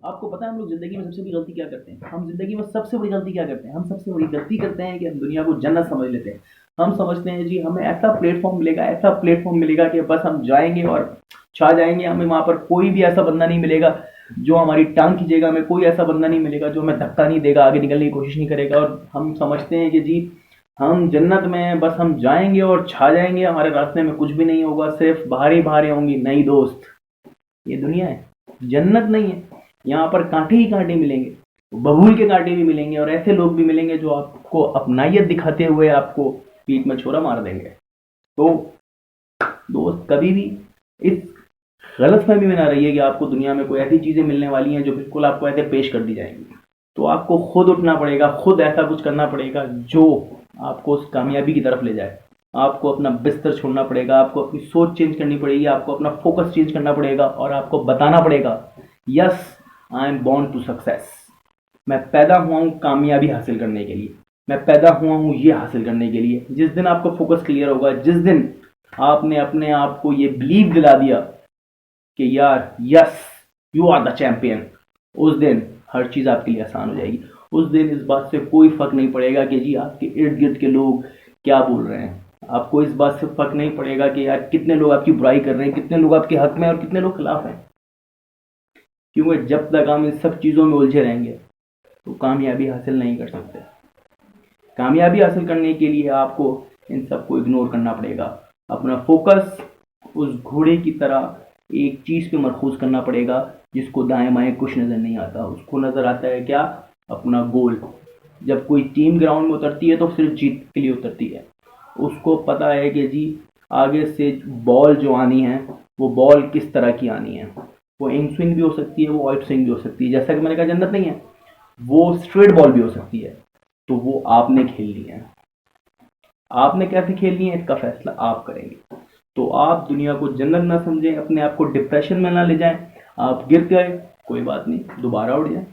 آپ کو پتا ہے ہم لوگ زندگی میں سب سے بڑی غلطی کیا کرتے ہیں؟ ہم زندگی میں سب سے بڑی غلطی کیا کرتے ہیں؟ ہم سب سے بڑی غلطی کرتے ہیں کہ ہم دنیا کو جنت سمجھ لیتے ہیں. ہم سمجھتے ہیں جی ہمیں ایسا پلیٹ فارم ملے گا، ایسا پلیٹ فارم ملے گا کہ بس ہم جائیں گے اور چھا جائیں گے. ہمیں وہاں پر کوئی بھی ایسا بندہ نہیں ملے گا جو ہماری ٹانگ کھینچے گا، ہمیں کوئی ایسا بندہ نہیں ملے گا جو ہمیں دھکا نہیں دے گا، آگے نکلنے کی کوشش نہیں کرے گا. اور ہم سمجھتے ہیں کہ جی ہم جنت میں ہیں، بس ہم جائیں گے اور چھا جائیں گے، ہمارے راستے میں کچھ بھی نہیں ہوگا، صرف باہر ہی باہر ہوں گی. نہیں دوست، یہ دنیا ہے، جنت نہیں ہے. یہاں پر کانٹے ہی کانٹے ملیں گے، ببول کے کانٹے بھی ملیں گے، اور ایسے لوگ بھی ملیں گے جو آپ کو اپنائیت دکھاتے ہوئے آپ کو پیٹ میں چھورا مار دیں گے. تو دوست کبھی بھی اس غلط فہمی میں نہ رہیے کہ آپ کو دنیا میں کوئی ایسی چیزیں ملنے والی ہیں جو بالکل آپ کو ایسے پیش کر دی جائیں گی. تو آپ کو خود اٹھنا پڑے گا، خود ایسا کچھ کرنا پڑے گا جو آپ کو اس کامیابی کی طرف لے جائے. آپ کو اپنا بستر چھوڑنا پڑے گا، آپ کو اپنی سوچ چینج کرنی پڑے گی، آپ کو اپنا فوکس چینج کرنا پڑے گا، اور آپ کو بتانا پڑے گا yes I am born to success. میں پیدا ہوا ہوں کامیابی حاصل کرنے کے لیے، میں پیدا ہوا ہوں یہ حاصل کرنے کے لیے. جس دن آپ کو فوکس کلیئر ہوگا، جس دن آپ نے اپنے آپ کو یہ بلیو دلا دیا کہ یار yes you are the champion, اس دن ہر چیز آپ کے لیے آسان ہو جائے گی. اس دن اس بات سے کوئی فرق نہیں پڑے گا کہ جی آپ کے ارد گرد کے لوگ کیا بول رہے ہیں. آپ کو اس بات سے فرق نہیں پڑے گا کہ یار کتنے لوگ آپ کی برائی کر رہے ہیں، کتنے لوگ آپ کے حق میں اور کتنے لوگ خلاف ہیں. کیونکہ جب تک ہم ان سب چیزوں میں الجھے رہیں گے تو کامیابی حاصل نہیں کر سکتے. کامیابی حاصل کرنے کے لیے آپ کو ان سب کو اگنور کرنا پڑے گا. اپنا فوکس اس گھوڑے کی طرح ایک چیز پہ مرکوز کرنا پڑے گا جس کو دائیں بائیں کچھ نظر نہیں آتا. اس کو نظر آتا ہے کیا؟ اپنا گول. جب کوئی ٹیم گراؤنڈ میں اترتی ہے تو صرف جیت کے لیے اترتی ہے. اس کو پتا ہے کہ جی آگے سے بال جو آنی ہے وہ بال کس طرح کی آنی ہے. وہ ان سوئنگ بھی ہو سکتی ہے، وہ آؤٹ سوئنگ بھی ہو سکتی ہے. جیسا کہ میں نے کہا جنت نہیں ہے، وہ اسٹریٹ بال بھی ہو سکتی ہے. تو وہ آپ نے کھیلنی ہے. آپ نے کیسے کھیلنی ہے اس کا فیصلہ آپ کریں گے. تو آپ دنیا کو جنت نہ سمجھیں، اپنے آپ کو ڈپریشن میں نہ لے جائیں. آپ گر گئے کوئی بات نہیں، دوبارہ اٹھ جائیں.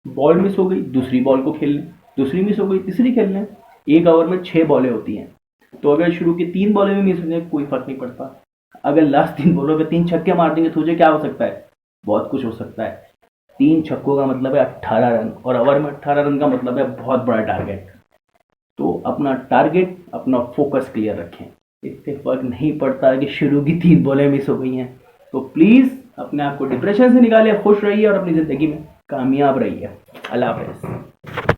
بال مس ہو گئی، دوسری بال کو کھیل لیں. دوسری مس ہو گئی، تیسری کھیل لیں. ایک اوور میں 6 بالیں ہوتی ہیں، تو اگر شروع کی 3 بالیں میں مس ہو جائیں کوئی فرق نہیں پڑتا. اگر لاسٹ 3 بالوں پہ 3 چھکے مار دیں گے تو مجھے کیا ہو سکتا ہے؟ بہت کچھ ہو سکتا ہے. 3 چھکوں کا مطلب ہے 18 رن، اور اوور میں 18 رن کا مطلب ہے بہت بڑا ٹارگیٹ. تو اپنا ٹارگیٹ، اپنا فوکس کلیئر رکھیں. اس سے فرق نہیں پڑتا کہ شروع کی 3 بالیں مس ہو گئی ہیں. تو پلیز اپنے آپ کو ڈپریشن سے نکالیں، خوش رہیے اور اپنی زندگی میں کامیاب رہیے. اللہ حافظ.